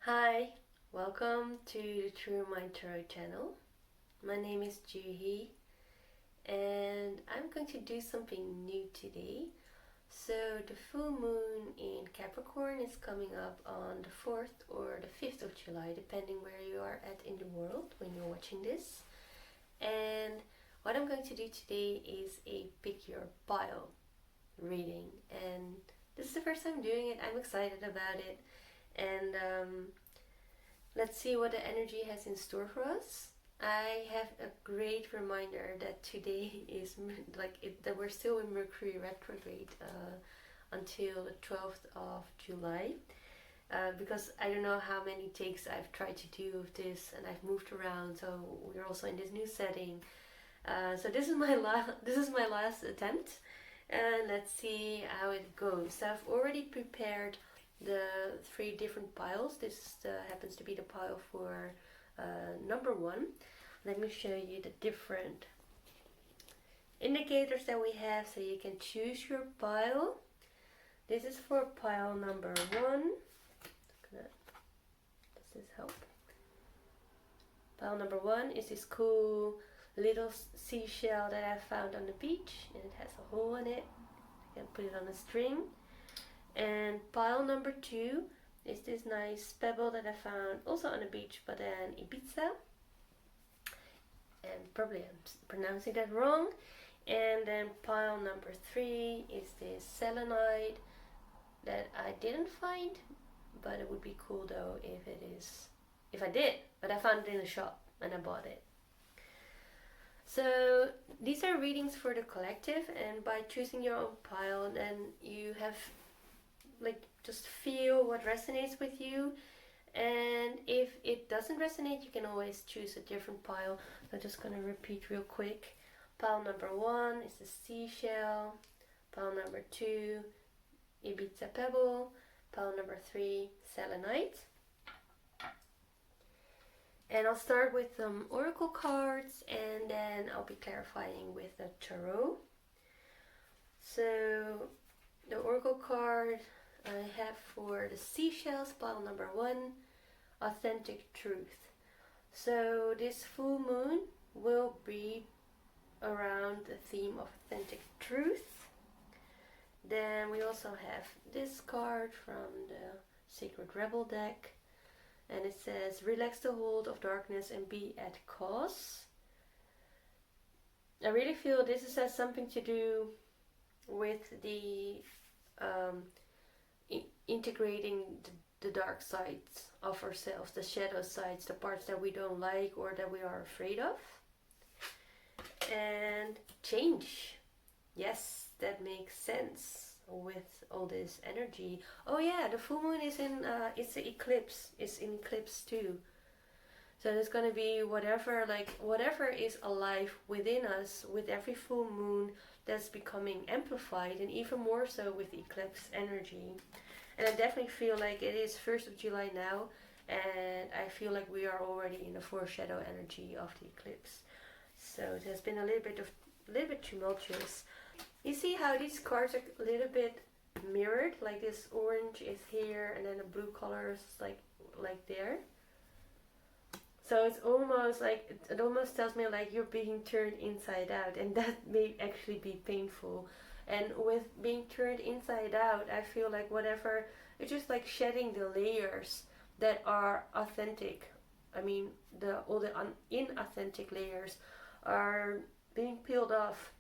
Hi, welcome to the True Mind Tarot channel. My name is Juhi and I'm going to do something new today. So the full moon in Capricorn is coming up on the 4th or the 5th of July, depending where you are at in the world when you're watching this. And what I'm going to do today is a pick your pile reading, and this is the first time doing it. I'm excited about it, and let's see what the energy has in store for us. I have a great reminder that today is that we're still in Mercury retrograde until the 12th of July. Because I don't know how many takes I've tried to do of this, and I've moved around, so we're also in this new setting. So this is my last attempt, and let's see how it goes. So I've already prepared the 3 different piles. This happens to be the pile for number 1. Let me show you the different indicators that we have so you can choose your pile. This is for pile number 1. Does this help? Pile number 1 is this cool little seashell that I found on the beach, and it has a hole in it. I can put it on a string. And pile number 2 is this nice pebble that I found also on the beach, but in Ibiza. And probably I'm pronouncing that wrong. And then pile number 3 is this selenite that I didn't find, but it would be cool though if I did. But I found it in a shop and I bought it. So these are readings for the collective, and by choosing your own pile, then you have just feel what resonates with you, and if it doesn't resonate, you can always choose a different pile. So I'm just going to repeat real quick. Pile number 1 is the seashell, pile number 2 Ibiza pebble, pile number 3 selenite. And I'll start with some oracle cards, and then I'll be clarifying with the tarot. So the oracle card I have for the seashells, pile number 1, authentic truth. So this full moon will be around the theme of authentic truth. Then we also have this card from the Sacred Rebel deck, and it says, relax the hold of darkness and be at cause. I really feel this has something to do with the integrating the dark sides of ourselves, the shadow sides, the parts that we don't like or that we are afraid of. And change. Yes, that makes sense with all this energy. Oh yeah, the full moon is in it's the eclipse. It's in eclipse too. So there's going to be whatever is alive within us with every full moon that's becoming amplified, and even more so with the eclipse energy. And I definitely feel like it is 1st of July now, and I feel like we are already in the foreshadow energy of the eclipse. So it has been a little bit tumultuous. You see how these cards are a little bit mirrored, like this orange is here and then the blue color is like there. So it's almost like, it almost tells me like you're being turned inside out, and that may actually be painful. And with being turned inside out, I feel like whatever, it's just like shedding the layers that are authentic. I mean, all the inauthentic layers are being peeled off.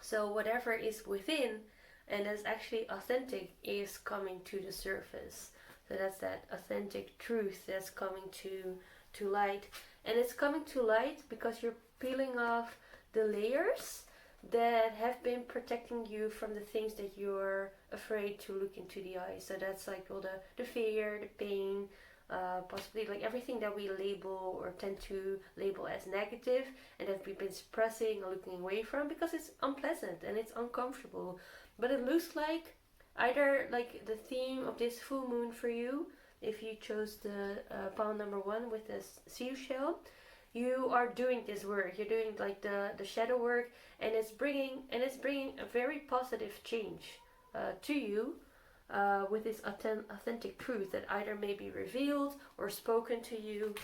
So whatever is within and that's actually authentic is coming to the surface. So that's that authentic truth that's coming to light. And it's coming to light because you're peeling off the layers that have been protecting you from the things that you're afraid to look into the eyes. So that's like all the fear, the pain, possibly like everything that we label or tend to label as negative and that we've been suppressing or looking away from because it's unpleasant and it's uncomfortable. But it looks like either like the theme of this full moon for you, if you chose the pile number 1 with the seashell, you are doing this work. You're doing like the shadow work, and it's bringing a very positive change to you. with this authentic truth that either may be revealed or spoken to you,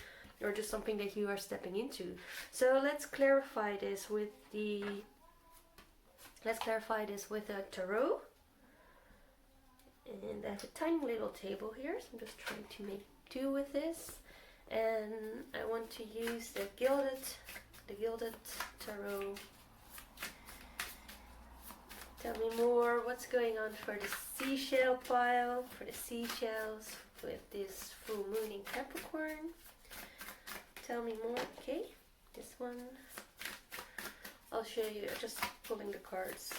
or just something that you are stepping into. So let's clarify this with a tarot. And I have a tiny little table here, so I'm just trying to make do with this. And I want to use the gilded tarot. Tell me more, what's going on for the seashell pile, for the seashells with this full moon in Capricorn. Tell me more. Okay, this one. I'll show you, just pulling the cards.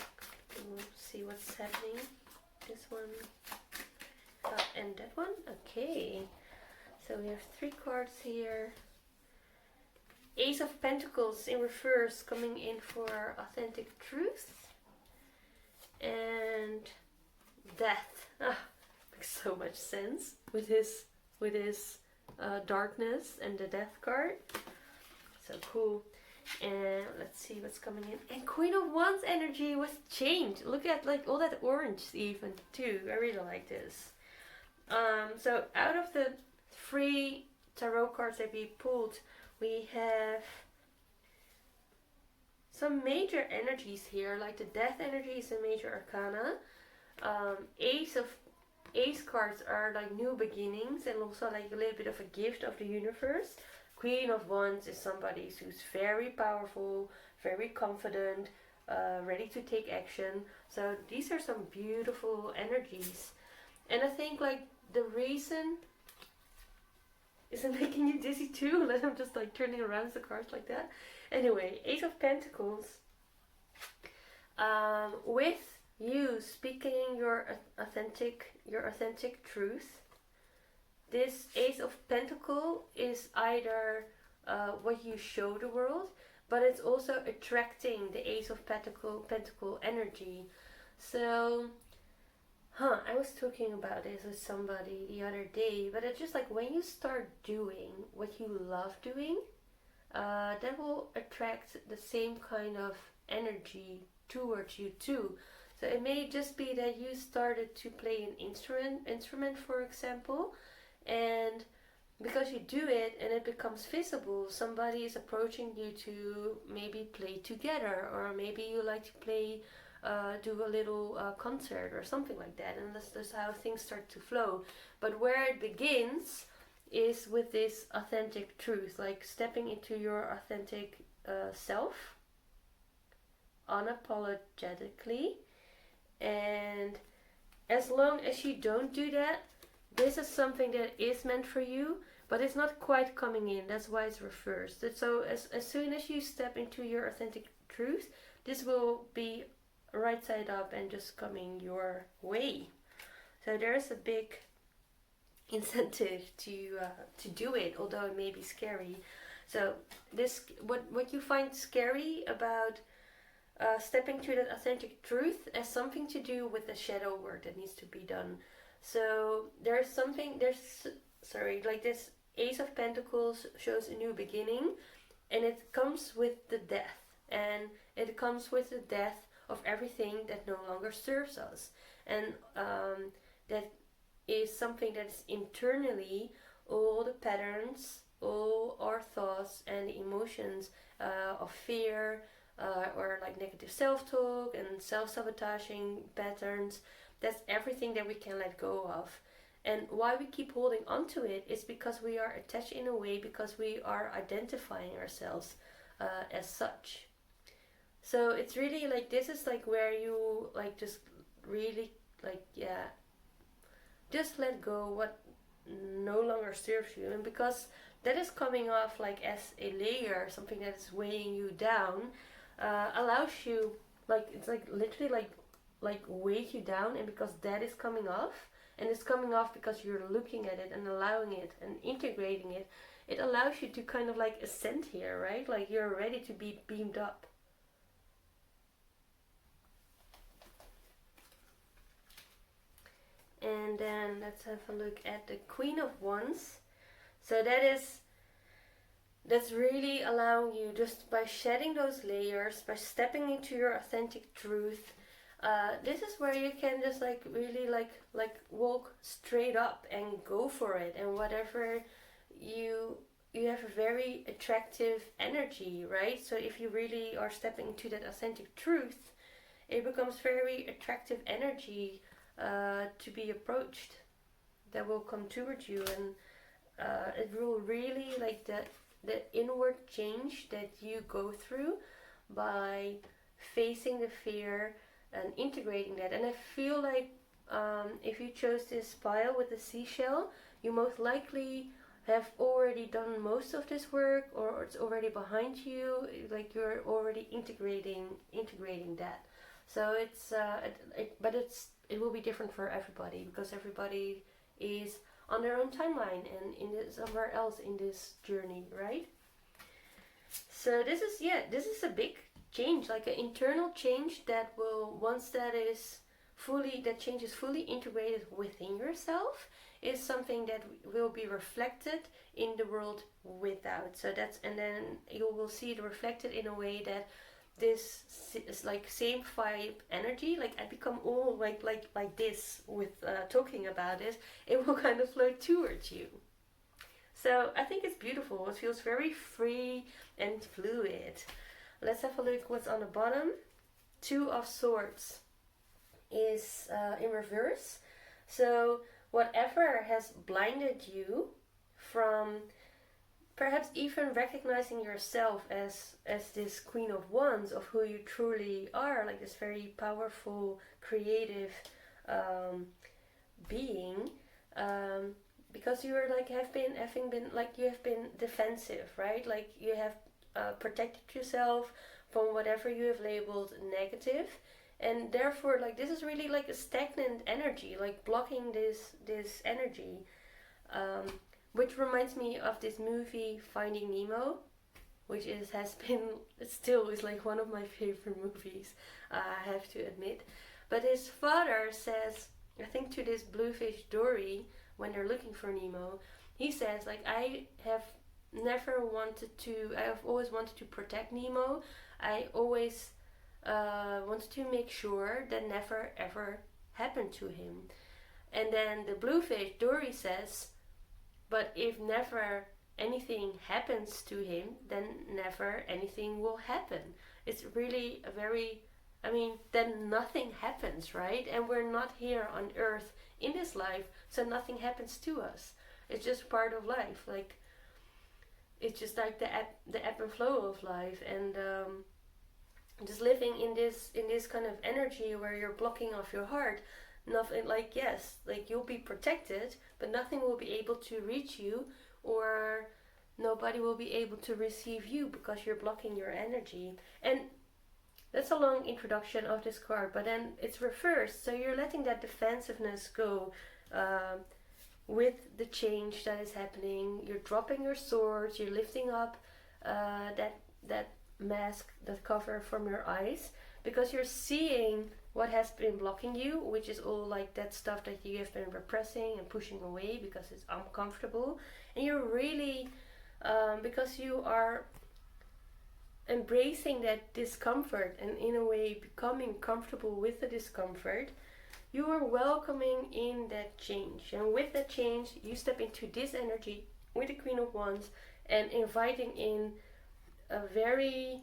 We'll see what's happening. This one. And that one. Okay. So we have 3 cards here. Ace of Pentacles in reverse coming in for authentic truth. And death. Makes so much sense with his darkness and the death card. So cool. And let's see what's coming in. And Queen of Wands energy was changed. Look at like all that orange even too. I really like this. So out of the 3 tarot cards that we pulled, we have some major energies here, like the death energy is a major arcana. Ace cards are like new beginnings and also like a little bit of a gift of the universe. Queen of Wands is somebody who's very powerful, very confident, ready to take action. So these are some beautiful energies. And I think like the reason, is it making you dizzy too? Let I'm just like turning around the cards like that. Anyway, Ace of Pentacles. With you speaking your authentic truth, this Ace of Pentacle is either what you show the world, but it's also attracting the Ace of Pentacle energy. So, I was talking about this with somebody the other day, but it's just like when you start doing what you love doing, that will attract the same kind of energy towards you too. So it may just be that you started to play an instrument, for example, and because you do it and it becomes visible, somebody is approaching you to maybe play together, or maybe you like to play, do a little concert or something like that, and that's how things start to flow. But where it begins is with this authentic truth, like stepping into your authentic self, unapologetically. And as long as you don't do that, this is something that is meant for you, but it's not quite coming in. That's why it's reversed. So as soon as you step into your authentic truth, this will be right side up and just coming your way. So there's a big incentive to do it, although it may be scary. So this, what you find scary about stepping to that authentic truth has something to do with the shadow work that needs to be done. So like this Ace of Pentacles shows a new beginning, and it comes with the death, and it comes with the death of everything that no longer serves us, and that is something that is internally, all the patterns, all our thoughts and emotions of fear, or like negative self-talk and self-sabotaging patterns. That's everything that we can let go of. And why we keep holding on to it is because we are attached in a way, because we are identifying ourselves as such. So it's really like, this is like where you like just really like, just let go what no longer serves you. And because that is coming off like as a layer, something that is weighing you down, allows you, like, it's like literally like weight you down. And because that is coming off, and it's coming off because you're looking at it and allowing it and integrating it, it allows you to kind of like ascend here, right? Like you're ready to be beamed up. And then let's have a look at the Queen of Wands. So that's really allowing you, just by shedding those layers, by stepping into your authentic truth, This is where you can just like really like walk straight up and go for it, and whatever you have a very attractive energy, right? So if you really are stepping into that authentic truth, it becomes very attractive energy to be approached, that will come towards you, and it will really like the inward change that you go through by facing the fear and integrating that. And I feel like if you chose this pile with the seashell, you most likely have already done most of this work, or it's already behind you, like you're already integrating that. So it's but it will be different for everybody, because everybody is on their own timeline and somewhere else in this journey, right? So this is a big change, like an internal change that will, once that change is fully integrated within yourself, is something that will be reflected in the world without. So and then you will see it reflected in a way that this is like same vibe energy, like I become all like this with talking about this, it will kind of flow towards you. So I think it's beautiful. It feels very free and fluid. Let's have a look what's on the bottom. Two of Swords is in reverse. So whatever has blinded you from perhaps even recognizing yourself as this Queen of Wands, of who you truly are, like this very powerful, creative being, because you are like having been like you have been defensive, right? Like you have protected yourself from whatever you have labeled negative, and therefore like this is really like a stagnant energy, like blocking this energy. Which reminds me of this movie Finding Nemo, which still is like one of my favorite movies, I have to admit. But his father says, I think to this bluefish Dory, when they're looking for Nemo, he says like, I have always wanted to protect Nemo. I always wanted to make sure that never ever happened to him. And then the bluefish Dory says, but if never anything happens to him, then never anything will happen. It's really then nothing happens, right? And we're not here on earth in this life, so nothing happens to us. It's just part of life. Like, it's just like the ebb and flow of life, and just living in this kind of energy where you're blocking off your heart. Nothing, like, yes, like you'll be protected, but nothing will be able to reach you, or nobody will be able to receive you because you're blocking your energy. And that's a long introduction of this card, but then it's reversed, so you're letting that defensiveness go with the change that is happening. You're dropping your swords, you're lifting up that mask, that cover from your eyes, because you're seeing what has been blocking you, which is all like that stuff that you have been repressing and pushing away because it's uncomfortable. And you're really, because you are embracing that discomfort and in a way becoming comfortable with the discomfort, you are welcoming in that change. And with that change, you step into this energy with the Queen of Wands and inviting in a very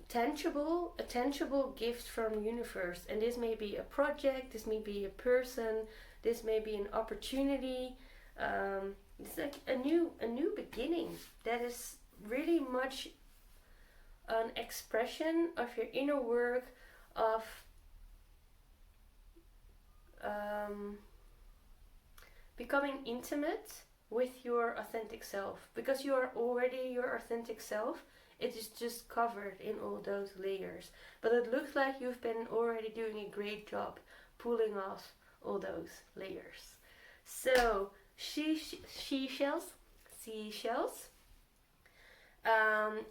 tangible gift from universe. And this may be a project, this may be a person, this may be an opportunity. It's like a new beginning that is really much an expression of your inner work of becoming intimate with your authentic self, because you are already your authentic self. It is just covered in all those layers, but it looks like you've been already doing a great job pulling off all those layers. So seashells.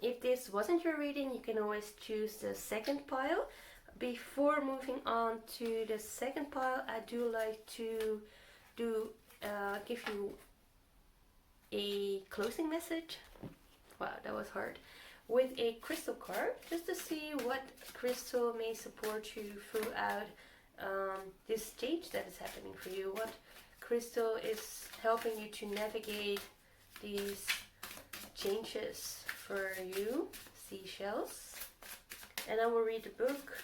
If this wasn't your reading, you can always choose the second pile. Before moving on to the second pile, I do like to give you a closing message. Wow, that was hard. with a crystal card, just to see what crystal may support you throughout this stage that is happening for you. What crystal is helping you to navigate these changes for you. Seashells. And I will read the book.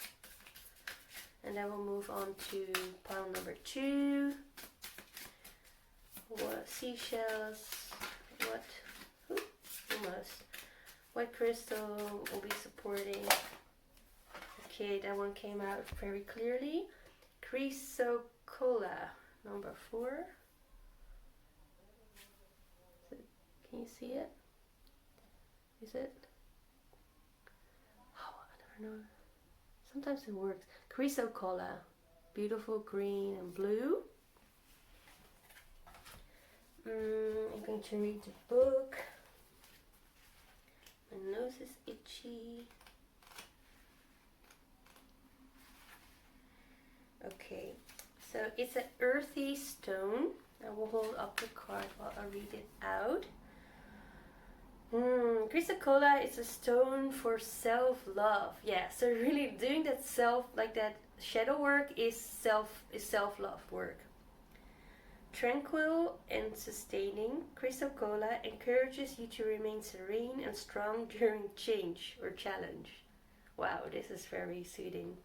And then we'll move on to pile number 2. What seashells? What crystal will be supporting? Okay, that one came out very clearly. Chrysocolla, number 4. Can you see it? Is it? Oh, I don't know. Sometimes it works. Chrysocolla, beautiful green and blue. I'm going to read the book. My nose is itchy. Okay, so it's an earthy stone. I will hold up the card while I read it out. Chrysocolla is a stone for self-love. Yeah, so really doing that that shadow work is self-love work. Tranquil and sustaining, Chrysocolla encourages you to remain serene and strong during change or challenge. Wow, this is very soothing.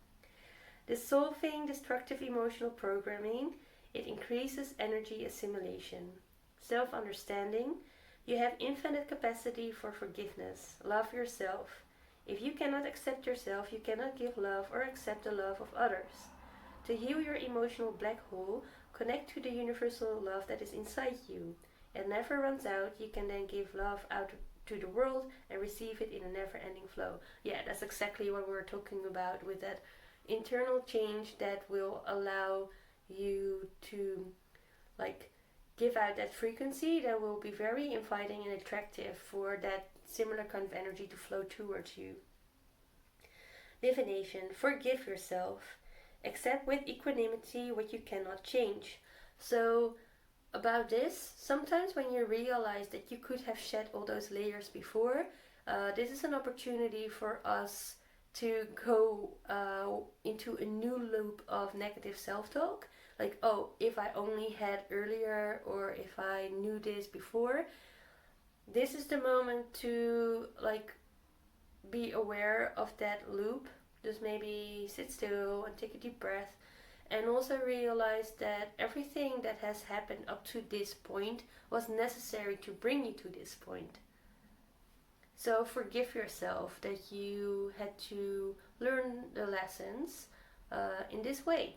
Dissolving destructive emotional programming, it increases energy assimilation. Self-understanding, you have infinite capacity for forgiveness. Love yourself. If you cannot accept yourself, you cannot give love or accept the love of others. To heal your emotional black hole, connect to the universal love that is inside you. It never runs out. You can then give love out to the world and receive it in a never-ending flow. Yeah, that's exactly what we're talking about with that internal change that will allow you to give out that frequency that will be very inviting and attractive for that similar kind of energy to flow towards you. Divination, forgive yourself. Accept with equanimity what you cannot change. So about this, sometimes when you realize that you could have shed all those layers before, this is an opportunity for us to go into a new loop of negative self-talk. Like, oh, if I only had earlier, or if I knew this before. This is the moment to be aware of that loop. Just maybe sit still and take a deep breath, and also realize that everything that has happened up to this point was necessary to bring you to this point. So forgive yourself that you had to learn the lessons in this way.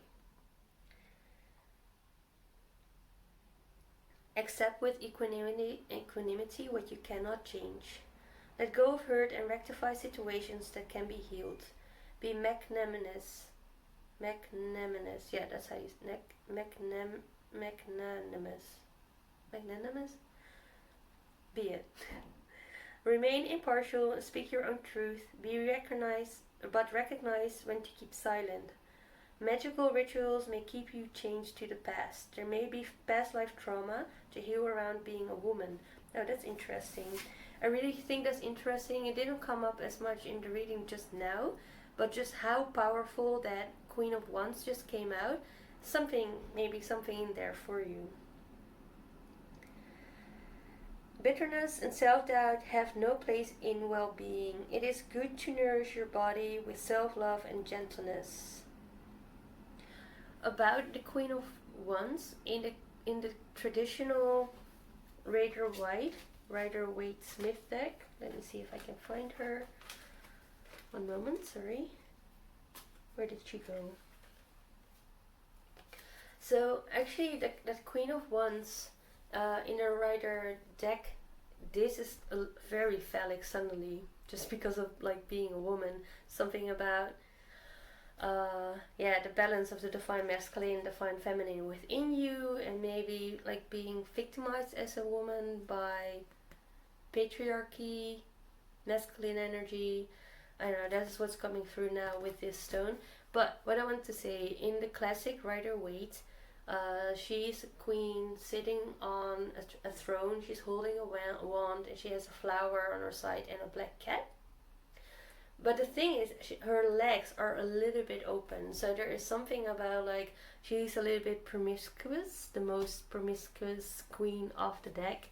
Accept with equanimity what you cannot change. Let go of hurt and rectify situations that can be healed. Be magnanimous. Yeah, that's how you magnanimous. Magnanimous? Be it. Remain impartial and speak your own truth. Recognize when to keep silent. Magical rituals may keep you chained to the past. There may be past life trauma to heal around being a woman. Now that's interesting. I really think that's interesting. It didn't come up as much in the reading just now, but just how powerful that Queen of Wands just came out. Maybe something in there for you. Bitterness and self-doubt have no place in well-being. It is good to nourish your body with self-love and gentleness. About the Queen of Wands, in the traditional Rider-Waite-Smith deck. Let me see if I can find her. One moment, sorry. Where did she go? So actually, that Queen of Wands in the Rider deck, this is very phallic suddenly, just because of being a woman. Something about the balance of the divine masculine and divine feminine within you, and maybe being victimized as a woman by patriarchy, masculine energy. I don't know, that's what's coming through now with this stone. But what I want to say, in the classic Rider-Waite, she's a queen sitting on a throne. She's holding a wand, and she has a flower on her side and a black cat. but the thing is, her legs are a little bit open, so there is something about like she's a little bit promiscuous, the most promiscuous queen of the deck,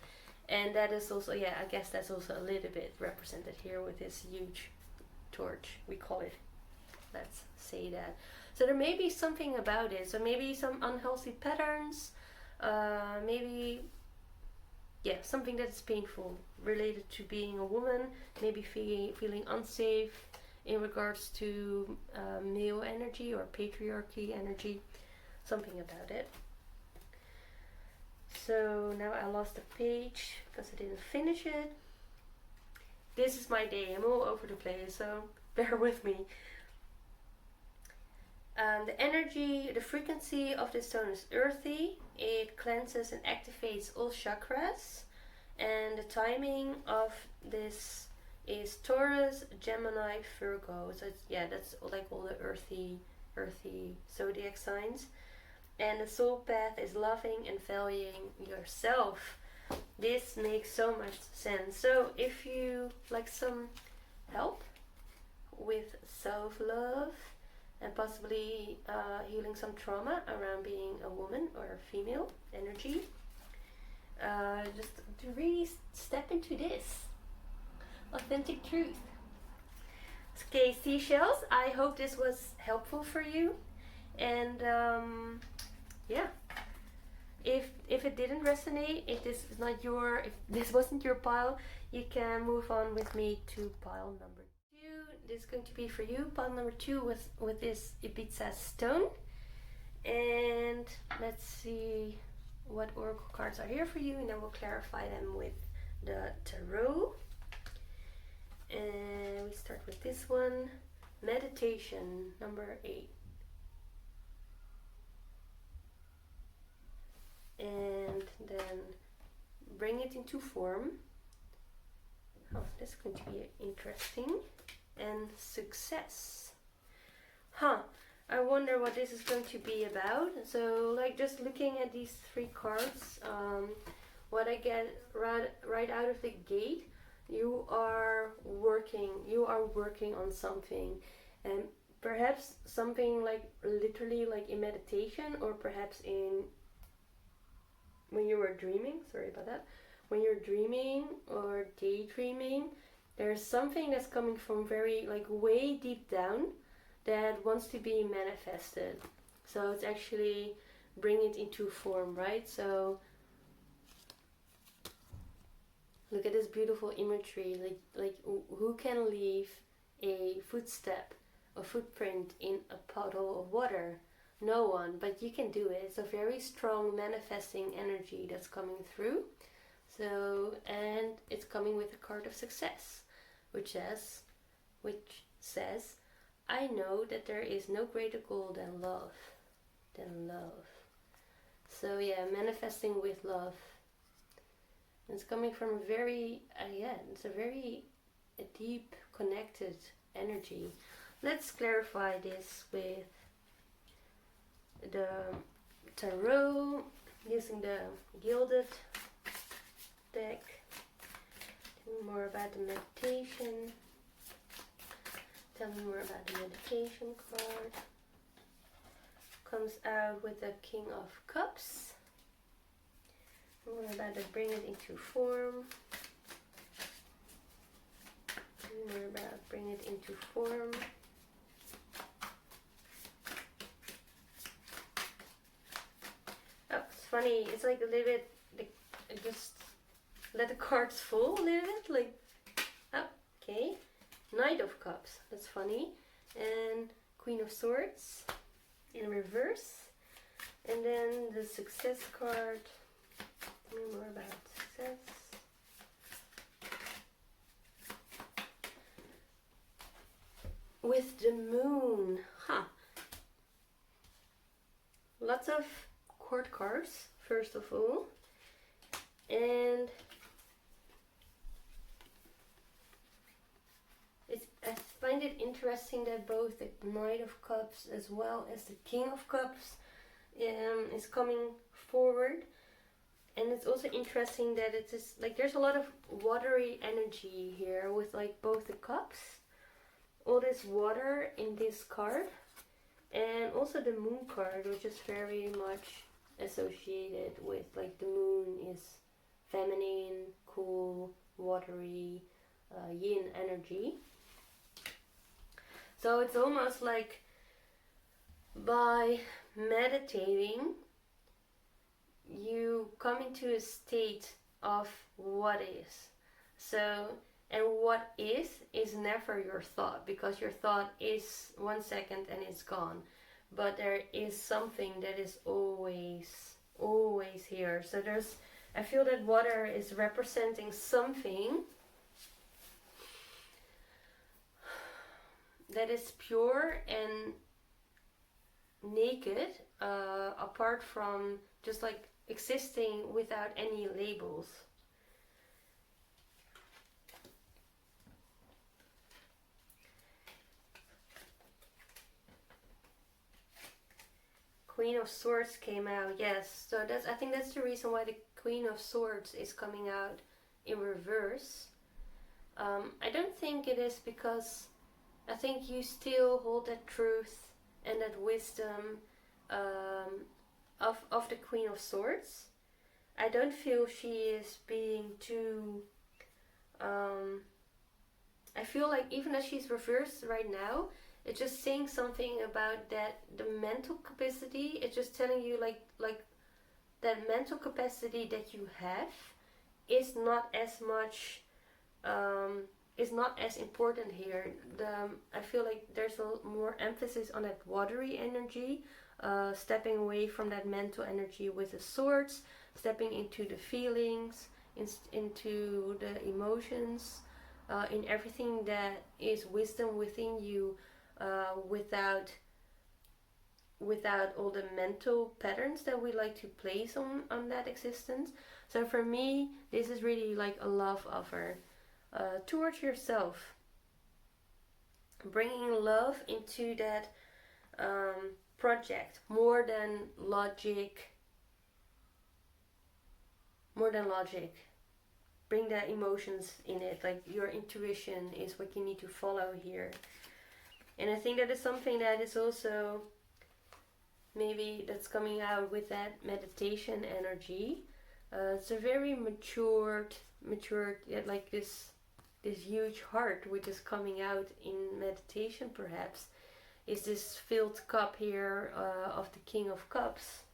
and that is also, yeah, I guess that's also a little bit represented here with this huge torch, we call it. Let's say that. So there may be something about it. So maybe some unhealthy patterns, maybe, yeah, something that is painful related to being a woman, maybe feeling unsafe in regards to male energy or patriarchy energy, something about it. So now I lost the page because I didn't finish it. This is my day, I'm all over the place, so bear with me. The energy, the frequency of this stone is earthy. It cleanses and activates all chakras. And the timing of this is Taurus, Gemini, Virgo. So it's, yeah, that's like all the earthy zodiac signs. And the soul path is loving and valuing yourself. This makes so much sense. So if you like some help with self-love and possibly healing some trauma around being a woman or a female energy, just to really step into this authentic truth. Okay, seashells, I hope this was helpful for you. And yeah, if it didn't resonate, if this is not your, if this wasn't your pile, you can move on with me to pile number 2. This is going to be for you, pile number 2 with this Ibiza stone. And let's see what oracle cards are here for you, and then we'll clarify them with the tarot. And we start with this one, meditation number 8. And then bring it into form. Oh, that's going to be interesting. And success. I wonder what this is going to be about. So, like, just looking at these 3 cards, what I get right out of the gate, you are working on something, and perhaps something like literally like in meditation, or perhaps in when you were dreaming, sorry about that, when you're dreaming or daydreaming, there's something that's coming from very like way deep down that wants to be manifested. So it's actually bring it into form, right? So look at this beautiful imagery, like who can leave a footstep, a footprint in a puddle of water? No one, but you can do it. It's a very strong manifesting energy that's coming through. So, and it's coming with a card of success, which says, I know that there is no greater goal than love. So yeah, manifesting with love. It's coming from a very, it's a deep connected energy. Let's clarify this with the tarot, using the gilded deck. Tell me more about the meditation. Tell me more about the meditation card. Comes out with the King of Cups. More about to bring it into form. More about bring it into form. Oh, it's funny. It's like a little bit. Just let the cards fall a little bit. Like, oh, okay. Knight of Cups. That's funny. And Queen of Swords in reverse. And then the Success card. Tell me more about success. With the Moon. Lots of court cards, first of all. And I find it interesting that both the Knight of Cups as well as the King of Cups is coming forward. And it's also interesting that it's just, like, there's a lot of watery energy here with like both the cups. all this water in this card, and also the moon card, which is very much associated with, like, the moon is feminine, cool, watery, yin energy. So it's almost like by meditating you come into a state of what is. So, and what is never your thought, because your thought is 1 second and it's gone. But there is something that is always here. So I feel that water is representing something that is pure and naked, apart from just like existing without any labels. Queen of Swords came out, yes. So I think that's the reason why the Queen of Swords is coming out in reverse. I don't think it is because I think you still hold that truth and that wisdom of the Queen of Swords. I don't feel she is being too... I feel like even as she's reversed right now, it's just saying something about that the mental capacity. It's just telling you like that mental capacity that you have is not as much, is not as important here. I feel like there's a more emphasis on that watery energy, stepping away from that mental energy with the swords, stepping into the feelings, into the emotions, in everything that is wisdom within you, without all the mental patterns that we like to place on that existence. So for me, this is really like a love offer towards yourself, bringing love into that project more than logic. Bring the emotions in it, like your intuition is what you need to follow here. And I think that is something that is also maybe that's coming out with that meditation energy. It's a very matured, like this huge heart which is coming out in meditation, perhaps, is this filled cup here of the King of Cups,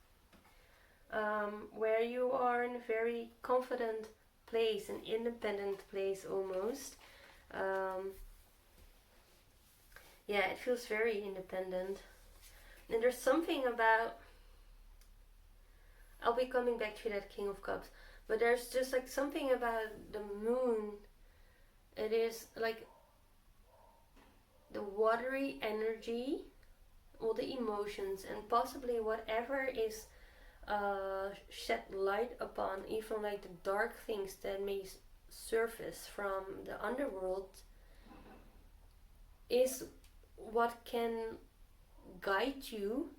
where you are in a very confident place, an independent place almost. Yeah, it feels very independent. And there's something about, I'll be coming back to that King of Cups, but there's just like something about the moon. It is like the watery energy, all the emotions, and possibly whatever is shed light upon, even like the dark things that may surface from the underworld, is what can guide you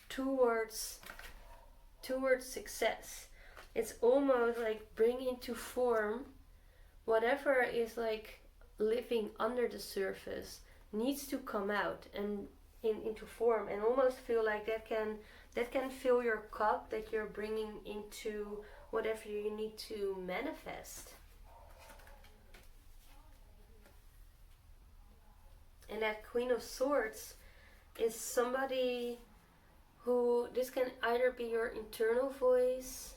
towards success. It's almost like bringing to form whatever is like living under the surface needs to come out and into form, and almost feel like that can fill your cup, that you're bringing into whatever you need to manifest. And that Queen of Swords is somebody who, this can either be your internal voice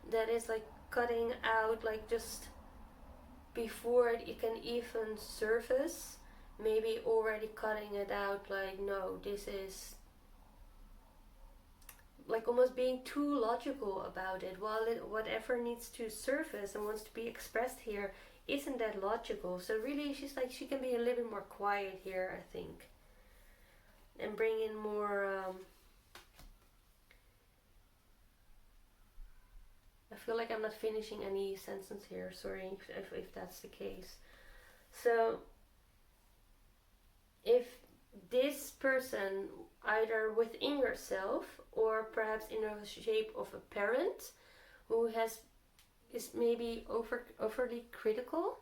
that is like cutting out, like just before it can even surface, maybe already cutting it out, like, no, this is like almost being too logical about it, while whatever needs to surface and wants to be expressed here isn't that logical. So really she's like, she can be a little bit more quiet here, I think, and bring in more I feel like I'm not finishing any sentence here, sorry if that's the case. So if this person, either within yourself or perhaps in the shape of a parent who is maybe overly critical,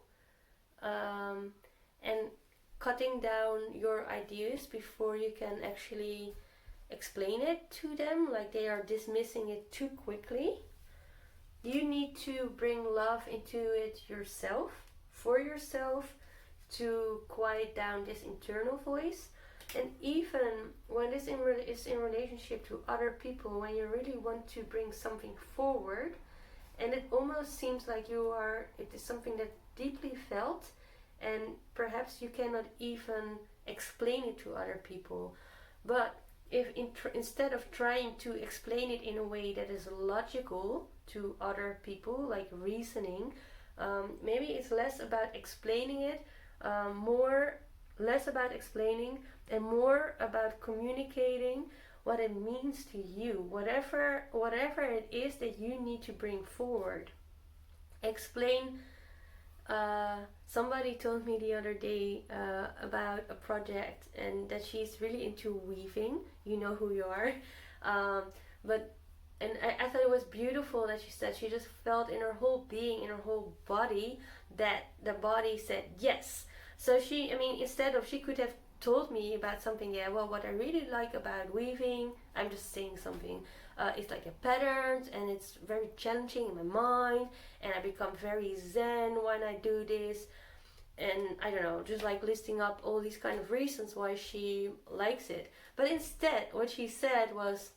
and cutting down your ideas before you can actually explain it to them, like they are dismissing it too quickly. You need to bring love into it yourself, for yourself, to quiet down this internal voice. And even when this is in relationship to other people, when you really want to bring something forward, and it almost seems like it is something that deeply felt, and perhaps you cannot even explain it to other people. But if instead of trying to explain it in a way that is logical to other people, like reasoning, maybe it's less about explaining it, less about explaining and more about communicating what it means to you, whatever it is that you need to bring forward. Explain. Somebody told me the other day about a project, and that she's really into weaving. You know who you are. I thought it was beautiful that she said she just felt in her whole being, in her whole body, that the body said yes. So instead of, she could have told me about something, what I really like about weaving, I'm just saying something, it's like a pattern, and it's very challenging in my mind, and I become very zen when I do this, and I don't know, just like listing up all these kind of reasons why she likes it. But instead what she said was,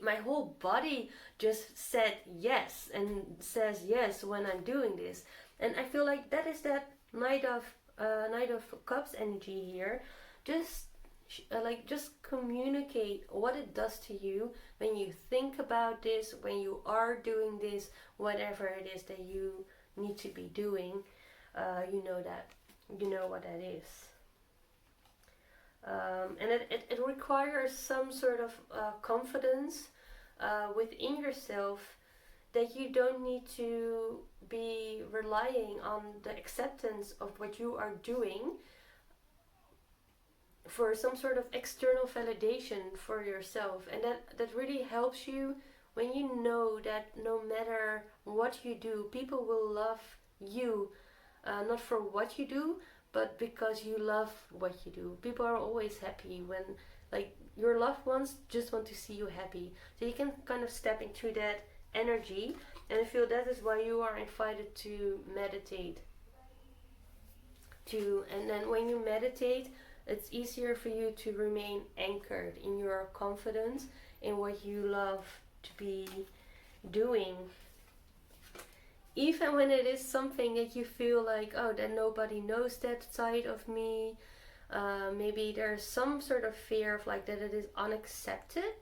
my whole body just said yes, and says yes when I'm doing this. And I feel like that is that Knight of Cups energy here. Just communicate what it does to you when you think about this, when you are doing this, whatever it is that you need to be doing. You know what that is. And it requires some sort of confidence within yourself, that you don't need to be relying on the acceptance of what you are doing for some sort of external validation for yourself. And that really helps you when you know that no matter what you do, people will love you, not for what you do, but because you love what you do. People are always happy when, like, your loved ones just want to see you happy. So you can kind of step into that energy, and I feel that is why you are invited to meditate. And then when you meditate, it's easier for you to remain anchored in your confidence in what you love to be doing. Even when it is something that you feel like, oh, that nobody knows that side of me. Maybe there's some sort of fear of like that it is unaccepted.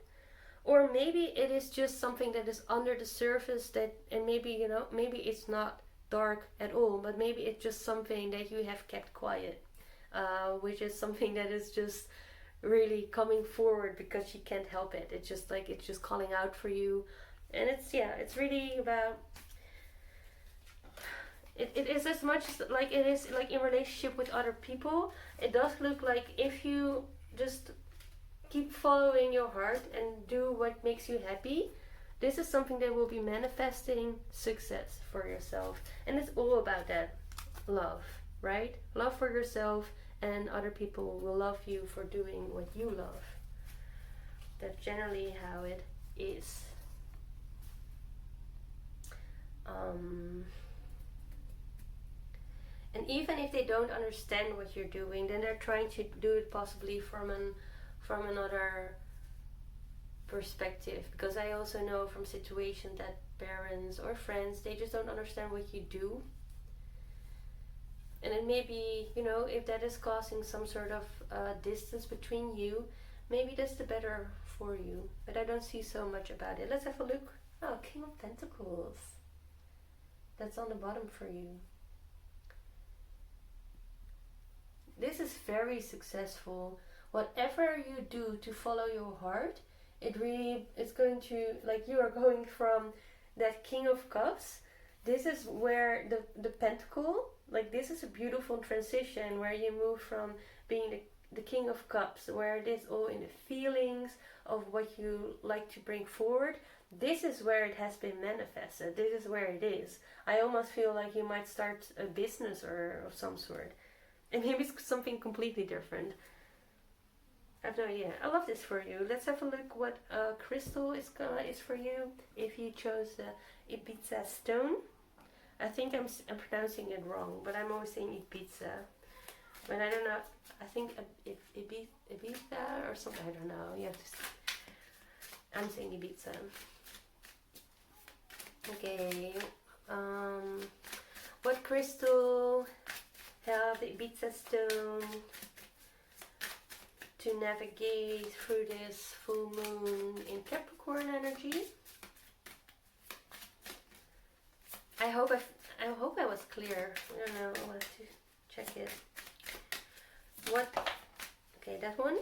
Or maybe it is just something that is under the surface, and maybe it's not dark at all, but maybe it's just something that you have kept quiet, which is something that is just really coming forward because you can't help it. It's just calling out for you. And it's really about, it is as much like it is like in relationship with other people. It does look like if you just keep following your heart and do what makes you happy, this is something that will be manifesting success for yourself. And it's all about that love, right? Love for yourself, and other people will love you for doing what you love. That's generally how it is. And even if they don't understand what you're doing, then they're trying to do it possibly from another perspective. Because I also know from situations that parents or friends, they just don't understand what you do. And it may be, if that is causing some sort of distance between you, maybe that's the better for you. But I don't see so much about it. Let's have a look. Oh, King of Pentacles. That's on the bottom for you. This is very successful. Whatever you do to follow your heart, it's going to, like, you are going from that King of Cups. This is where the Pentacle, like, this is a beautiful transition where you move from being the King of Cups, where it is all in the feelings of what you like to bring forward. This is where it has been manifested. This is where it is. I almost feel like you might start a business or of some sort. And maybe it's something completely different. I have no idea. I love this for you. Let's have a look what crystal is for you. If you chose the Ibiza stone. I think I'm pronouncing it wrong, but I'm always saying Ibiza. But I don't know. I think Ibiza or something. I don't know. You have to see. I'm saying Ibiza. Okay. What crystal have the Ibiza stone to navigate through this full moon in Capricorn energy? I hope I was clear. I don't know. I'll have to check it. What? Okay, that one.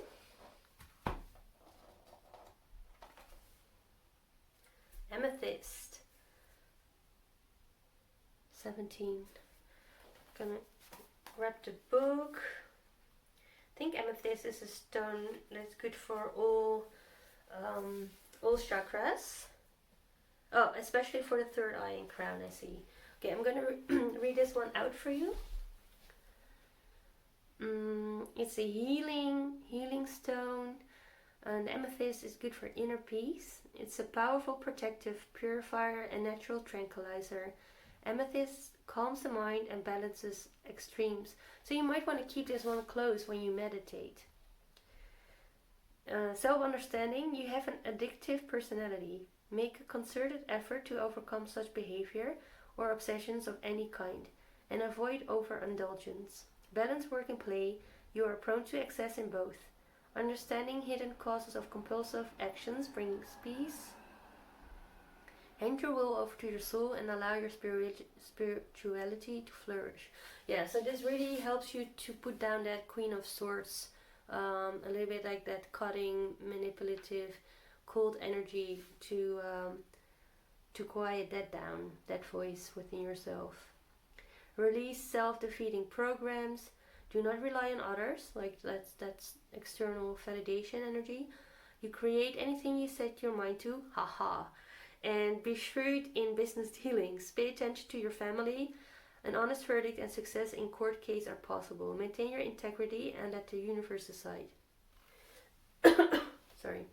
Amethyst. 17. Gonna grab the book. I think amethyst is a stone that's good for all chakras. Oh, especially for the third eye and crown, I see. Okay, I'm gonna read this one out for you. It's a healing stone, and amethyst is good for inner peace. It's a powerful protective purifier and natural tranquilizer. Amethyst calms the mind and balances extremes. So you might want to keep this one close when you meditate. Self-understanding. You have an addictive personality. Make a concerted effort to overcome such behavior or obsessions of any kind, and avoid overindulgence. Balance work and play. You are prone to excess in both. Understanding hidden causes of compulsive actions brings peace. Hand your will over to your soul and allow your spirituality to flourish. Yeah, so this really helps you to put down that Queen of Swords, a little bit like that cutting, manipulative, cold energy to quiet that down, that voice within yourself. Release self-defeating programs. Do not rely on others, like that's external validation energy. You create anything you set your mind to, haha. And be shrewd in business dealings. Pay attention to your family. An honest verdict and success in court case are possible. Maintain your integrity and let the universe decide. Sorry.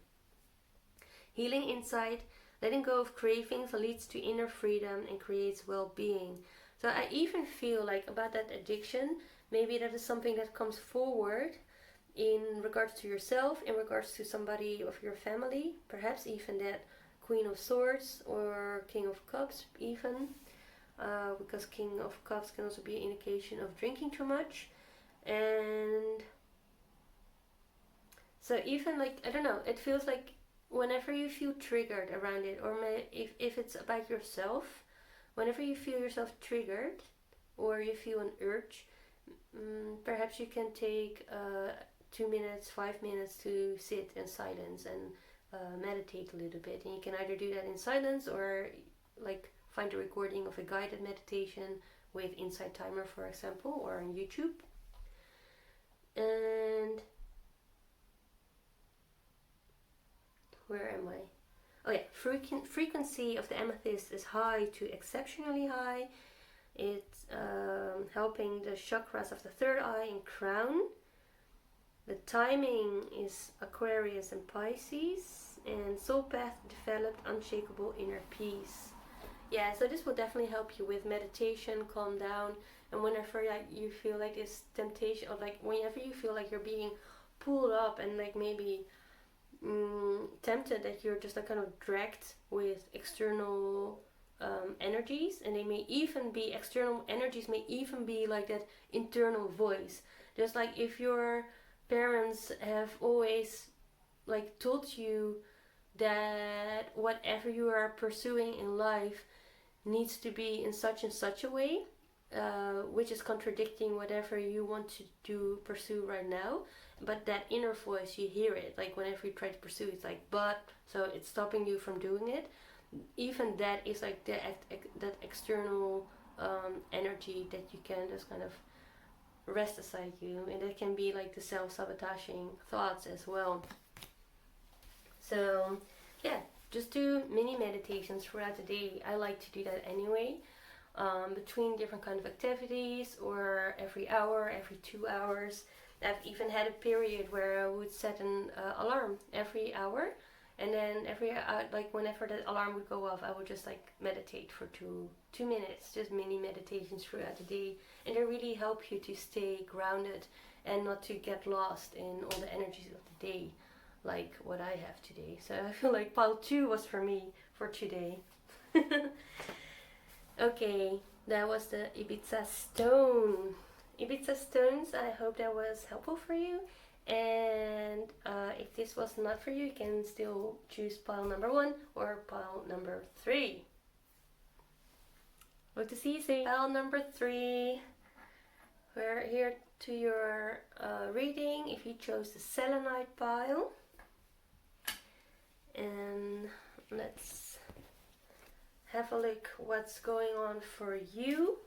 Healing inside. Letting go of cravings leads to inner freedom and creates well-being. So I even feel like about that addiction, maybe that is something that comes forward in regards to yourself, in regards to somebody of your family, perhaps even that Queen of Swords or King of Cups even, because King of Cups can also be an indication of drinking too much. And so even like, I don't know, it feels like whenever you feel triggered around it, or if it's about yourself, whenever you feel yourself triggered or you feel an urge, perhaps you can take 2 minutes, 5 minutes to sit in silence and meditate a little bit. And you can either do that in silence or like find a recording of a guided meditation with Insight Timer, for example, or on YouTube. And where am I? Oh yeah, frequency of the amethyst is high to exceptionally high. It's helping the chakras of the third eye and crown. The timing is Aquarius and Pisces, and soul path developed unshakable inner peace. Yeah, so this will definitely help you with meditation, calm down, and whenever like you feel like this temptation, or like whenever you feel like you're being pulled up and like maybe tempted, that you're just like kind of dragged with external energies, and they may even be external energies, may even be like that internal voice. Just like if your parents have always like told you that whatever you are pursuing in life needs to be in such and such a way, which is contradicting whatever you want to pursue right now. But that inner voice, you hear it, like whenever you try to pursue, it's like but, so it's stopping you from doing it. Even that is like that external energy that you can just kind of rest aside you, and that can be like the self-sabotaging thoughts as well. So yeah, just do mini meditations throughout the day. I like to do that anyway. between different kind of activities, or every hour, every 2 hours. I've even had a period where I would set an alarm every hour, and then every like whenever the alarm would go off, I would just like meditate for two minutes, just mini meditations throughout the day, and they really help you to stay grounded and not to get lost in all the energies of the day, like what I have today. So I feel like pile 2 was for me for today. Okay, that was the Ibiza stone. Ibiza stones, I hope that was helpful for you. And if this was not for you, you can still choose pile number 1 or pile number 3. Hope to see you soon. Pile number 3. We're here to your reading if you chose the Selenite pile. And let's have a look what's going on for you.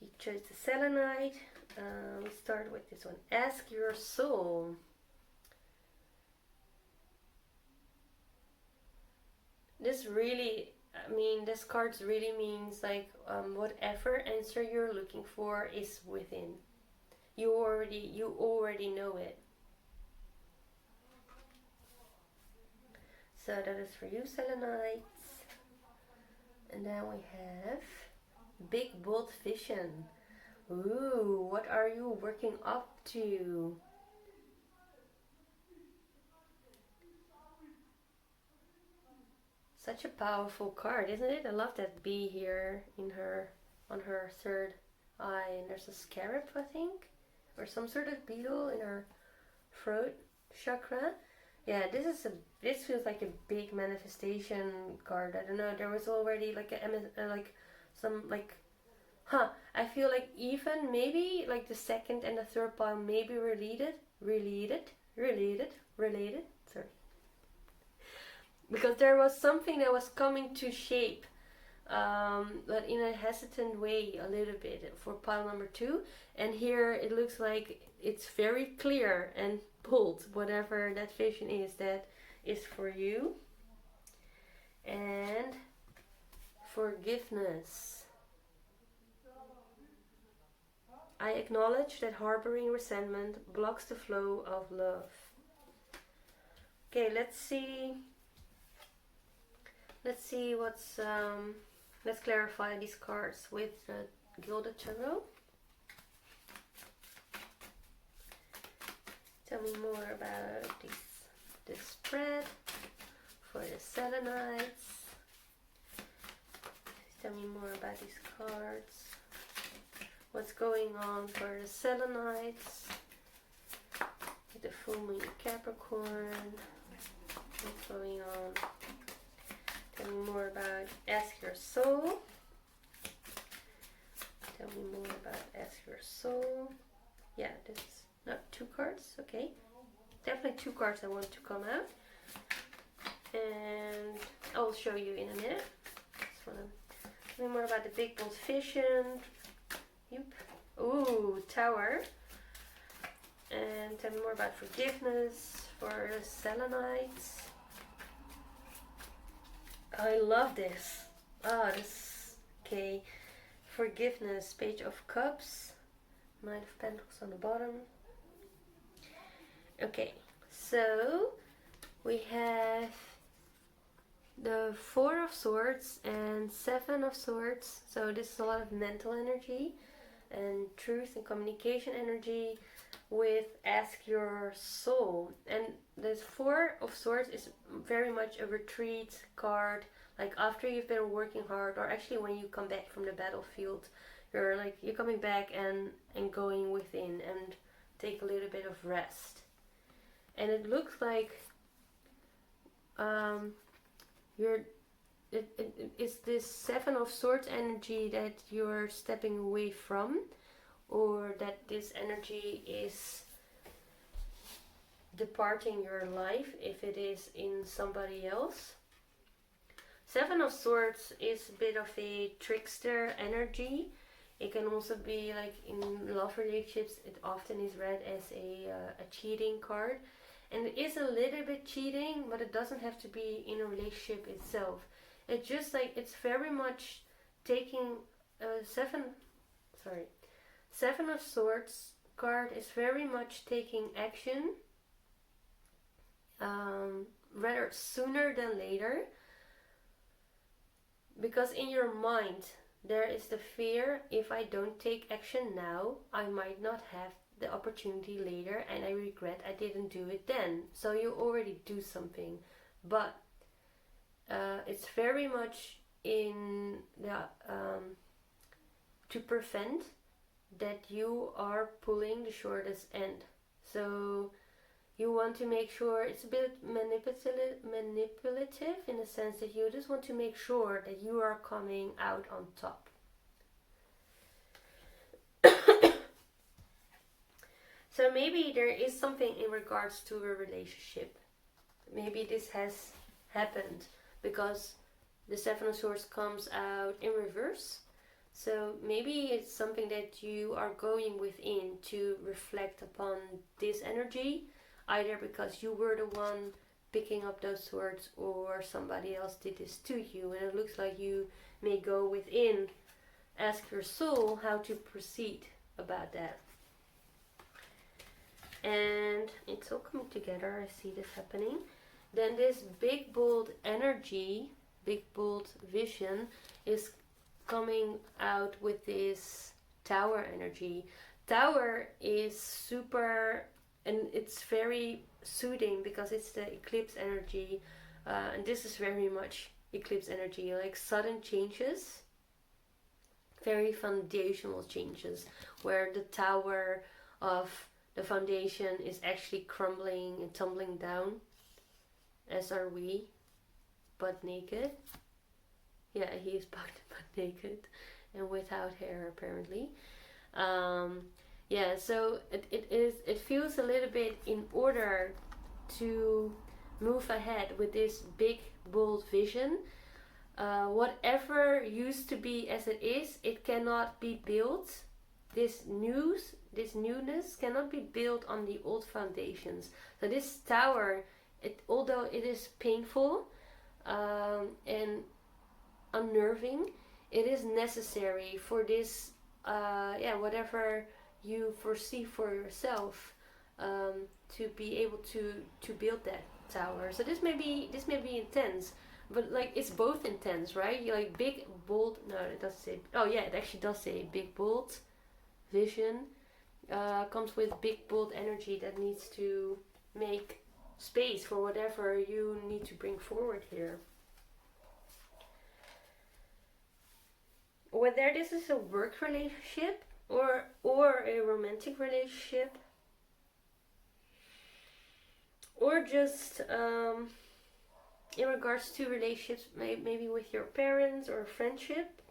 If you chose the Selenite, we start with this one. Ask your soul. This really, this card really means like whatever answer you're looking for is within. You already know it. So that is for you, Selenites. And then we have Big Bold Vision. Ooh, what are you working up to? Such a powerful card, isn't it? I love that bee here in her, on her third eye. And there's a scarab, I think, or some sort of beetle in her throat chakra. Yeah, this feels like a big manifestation card. I don't know. There was already like I feel like even maybe like the second and the third pile may be related. Sorry, because there was something that was coming to shape, but in a hesitant way a little bit for pile number 2. And here it looks like it's very clear and bold, whatever that vision is that is for you. And forgiveness. I acknowledge that harboring resentment blocks the flow of love. Okay, let's see what's let's clarify these cards with the Gilded Tarot. Tell me more about this spread for the Selenites. Tell me more about these cards. What's going on for the Selenites? With the full moon Capricorn. What's going on? Tell me more about Ask Your Soul. Tell me more about Ask Your Soul. Yeah, this is not 2 cards. Okay. Definitely 2 cards that want to come out. And I'll show you in a minute. Tell me more about the Big Bold Vision. Yep. Ooh, Tower. And tell me more about forgiveness for Selenites. I love this. This. Okay. Forgiveness. Page of Cups. Knight of Pentacles on the bottom. Okay. So we have the 4 of Swords and 7 of Swords. So this is a lot of mental energy and truth and communication energy with Ask Your Soul. And this 4 of Swords is very much a retreat card. Like after you've been working hard, or actually when you come back from the battlefield, you're coming back and going within and take a little bit of rest. And it looks like it's this 7 of Swords energy that you're stepping away from, or that this energy is departing your life if it is in somebody else. 7 of Swords is a bit of a trickster energy. It can also be like in love relationships, it often is read as a cheating card. And it is a little bit cheating, but it doesn't have to be in a relationship itself. It's just like, it's very much taking Seven of Swords card is very much taking action, rather sooner than later, because in your mind there is the fear, if I don't take action now, I might not have the opportunity later and I regret I didn't do it then. So you already do something, but it's very much in the to prevent that you are pulling the shortest end. So you want to make sure it's a bit manipulative in the sense that you just want to make sure that you are coming out on top. So maybe there is something in regards to a relationship. Maybe this has happened because the Seven of Swords comes out in reverse. So maybe it's something that you are going within to reflect upon this energy, either because you were the one picking up those swords or somebody else did this to you. And it looks like you may go within, ask your soul how to proceed about that. And it's all coming together. I see this happening. Then this big bold energy, big bold vision is coming out with this Tower energy. Tower is super, and it's very soothing because it's the eclipse energy, and this is very much eclipse energy, like sudden changes, very foundational changes, where the tower of the foundation is actually crumbling and tumbling down, as are we, butt naked. Yeah, he is butt naked and without hair apparently. Yeah, so it feels a little bit in order to move ahead with this big bold vision. Whatever used to be as it is, it cannot be built. This newness cannot be built on the old foundations. So this tower, although it is painful and unnerving, it is necessary for this, whatever you foresee for yourself, to be able to build that tower. So this may be intense, but like it's both intense, right? You like big bold. No, it doesn't say. Oh yeah, it actually does say big bold vision. Comes with big bold energy that needs to make space for whatever you need to bring forward here. Whether this is a work relationship or a romantic relationship, or just in regards to relationships, maybe with your parents or a friendship.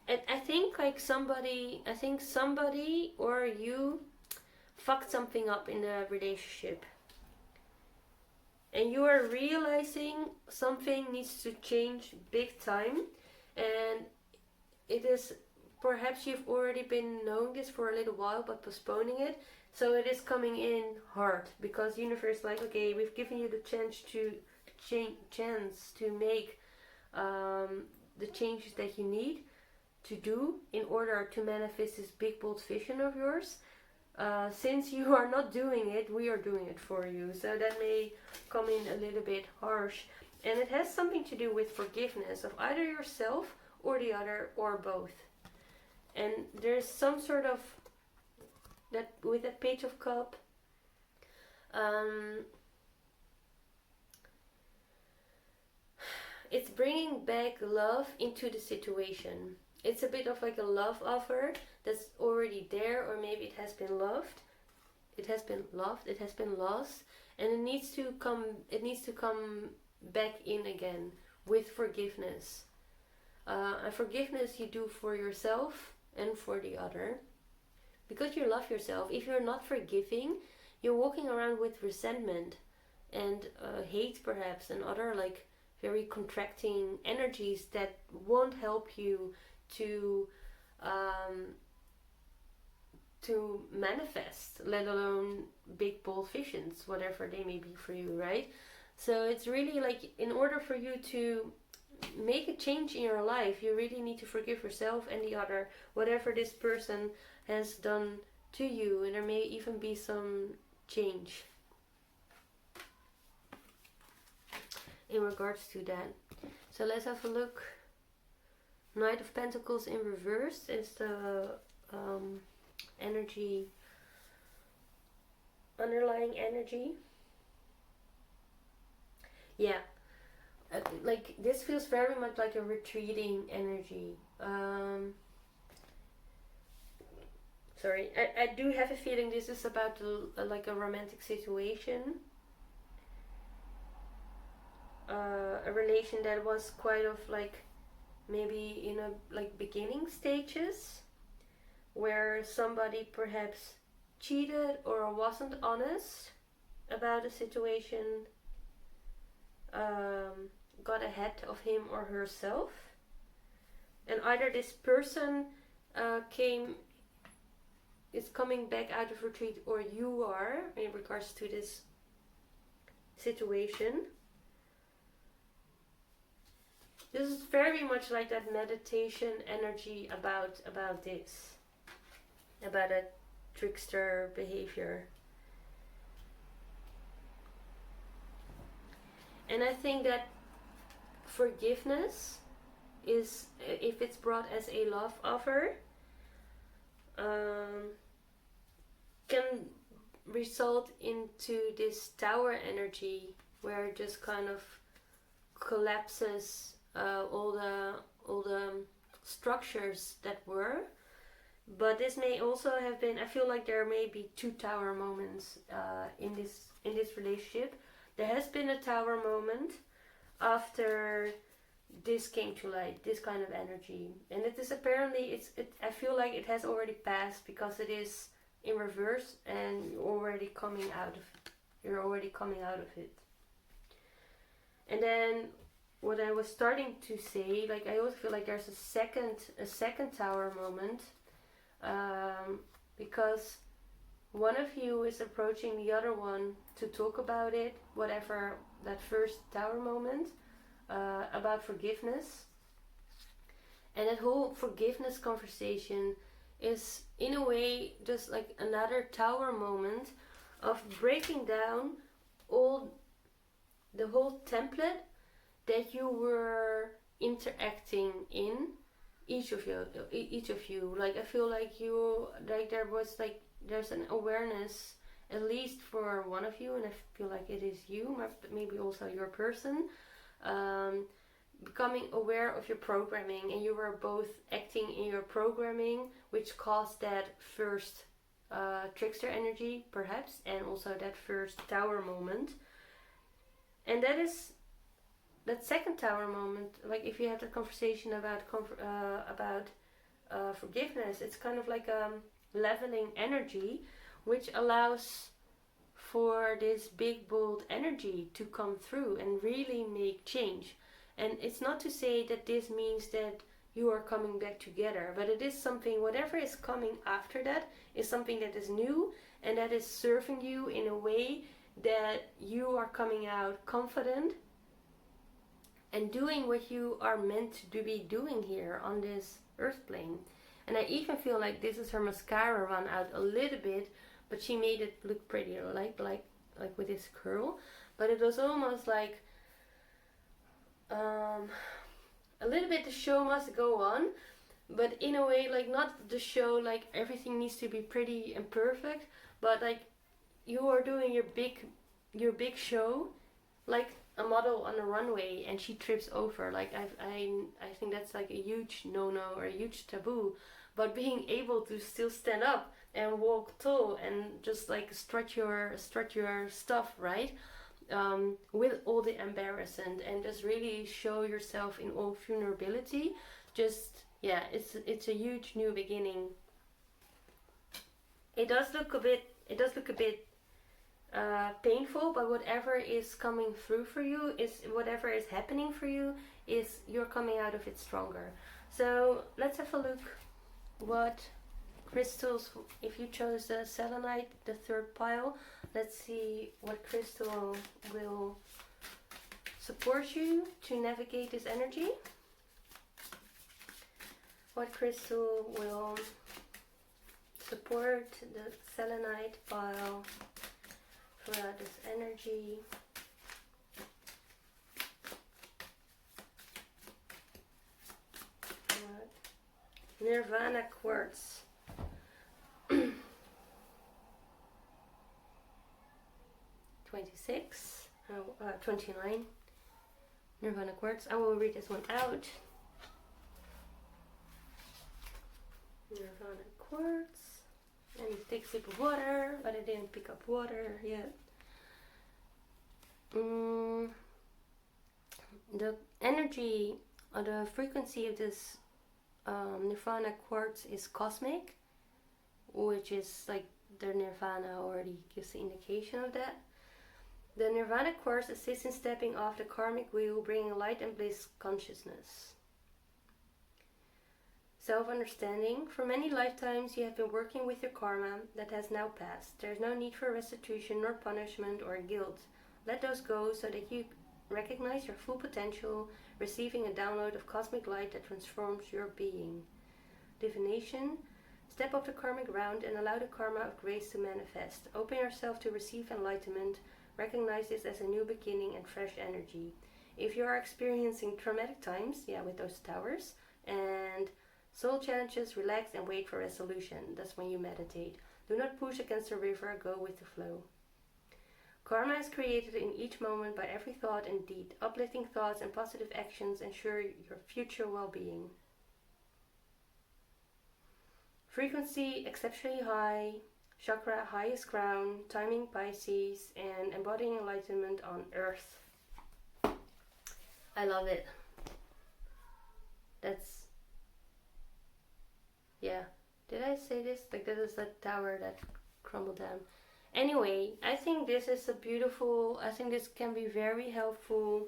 And I think somebody or you fucked something up in the relationship. And you are realizing something needs to change big time. And it is, perhaps you've already been knowing this for a little while but postponing it. So it is coming in hard because universe is like, okay, we've given you the chance to make the changes that you need to do in order to manifest this big bold vision of yours. Since you are not doing it, we are doing it for you. So that may come in a little bit harsh. And it has something to do with forgiveness of either yourself or the other or both. And there's some sort of, that with that Page of Cup, it's bringing back love into the situation. It's a bit of like a love offer that's already there, or maybe it has been loved, it has been lost, and it needs to come back in again with forgiveness. And forgiveness you do for yourself and for the other, because you love yourself. If you're not forgiving, you're walking around with resentment and hate perhaps, and other like very contracting energies that won't help you to manifest, let alone big bold visions, whatever they may be for you, right? So it's really like, in order for you to make a change in your life, you really need to forgive yourself and the other, whatever this person has done to you, and there may even be some change in regards to that. So let's have a look. Knight of Pentacles in reverse is the energy, underlying energy. Yeah, like this feels very much like a retreating energy. Sorry, I do have a feeling this is about like a romantic situation. A relation that was quite of like, maybe in a like beginning stages, where somebody perhaps cheated or wasn't honest about a situation, got ahead of him or herself, and either this person is coming back out of retreat, or you are, in regards to this situation. This is very much like that meditation energy about this, about a trickster behavior. And I think that forgiveness is, if it's brought as a love offer, can result into this tower energy, where it just kind of collapses all the structures that were. But this may also have been, I feel like there may be two tower moments in this relationship. There has been a tower moment after this came to light, this kind of energy, and it is apparently, I feel like it has already passed, because it is in reverse and you're already coming out of it. And then what I was starting to say, like, I also feel like there's a second tower moment, because one of you is approaching the other one to talk about it, whatever that first tower moment, about forgiveness. And that whole forgiveness conversation is, in a way, just like another tower moment of breaking down the whole template that you were interacting in, each of you. Like, I feel like there's an awareness, at least for one of you, and I feel like it is you, maybe also your person, becoming aware of your programming, and you were both acting in your programming, which caused that first trickster energy, perhaps, and also that first tower moment. And that second tower moment, like, if you have that conversation about forgiveness, it's kind of like a leveling energy, which allows for this big bold energy to come through and really make change. And it's not to say that this means that you are coming back together, but it is something, whatever is coming after that is something that is new and that is serving you in a way that you are coming out confident and doing what you are meant to be doing here on this earth plane. And I even feel like this is her mascara run out a little bit, but she made it look pretty, like with this curl. But it was almost like a little bit, the show must go on, but in a way, like, not the show like everything needs to be pretty and perfect, but like you are doing your big show like a model on a runway, and she trips over. Like, I think that's like a huge no-no or a huge taboo. But being able to still stand up and walk tall and just like strut your stuff, right? With all the embarrassment, and just really show yourself in all vulnerability. Just, yeah, it's a huge new beginning. It does look a bit painful, but whatever is coming through for you, whatever is happening for you, is you're coming out of it stronger. So let's have a look what crystals, if you chose the selenite, the third pile, let's see what crystal will support you to navigate this energy? What crystal will support the selenite pile throughout this energy? Nirvana quartz. 26, 29. Nirvana quartz. I will read this one out. Nirvana quartz. I need to take a sip of water, but I didn't pick up water yet. The energy or the frequency of this Nirvana quartz is cosmic, which is like the Nirvana already gives the indication of that. The Nirvana quartz assists in stepping off the karmic wheel, bringing light and bliss consciousness. Self-understanding. For many lifetimes you have been working with your karma that has now passed. There is no need for restitution nor punishment or guilt. Let those go so that you recognize your full potential, receiving a download of cosmic light that transforms your being. Divination. Step off the karmic round and allow the karma of grace to manifest. Open yourself to receive enlightenment. Recognize this as a new beginning and fresh energy. If you are experiencing traumatic times, with those towers, and soul challenges, relax and wait for resolution. That's when you meditate. Do not push against the river, go with the flow. Karma is created in each moment by every thought and deed. Uplifting thoughts and positive actions ensure your future well-being. Frequency exceptionally high. Chakra highest crown. Timing Pisces. And embodying enlightenment on earth. I love it. That's... yeah. Did I say this? Like, this is the tower that crumbled down. Anyway, I think this is a beautiful... I think this can be very helpful.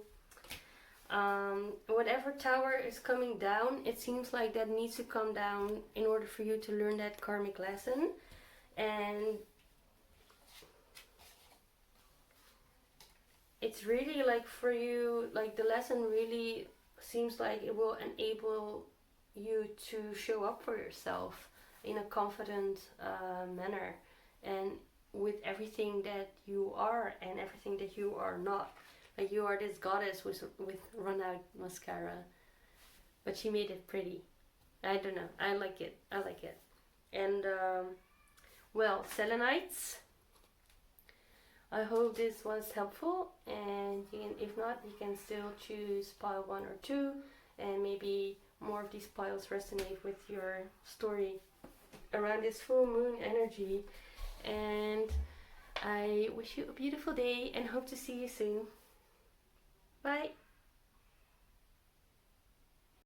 Whatever tower is coming down, it seems like that needs to come down in order for you to learn that karmic lesson. And it's really like for you, like the lesson really seems like it will enable you to show up for yourself in a confident manner, and with everything that you are and everything that you are not. Like, you are this goddess with run out mascara, but she made it pretty. I don't know, I like it. And well, selenites, I hope this was helpful, and if not, you can still choose pile 1 or 2, and maybe more of these piles resonate with your story around this full moon energy. And I wish you a beautiful day and hope to see you soon. Bye.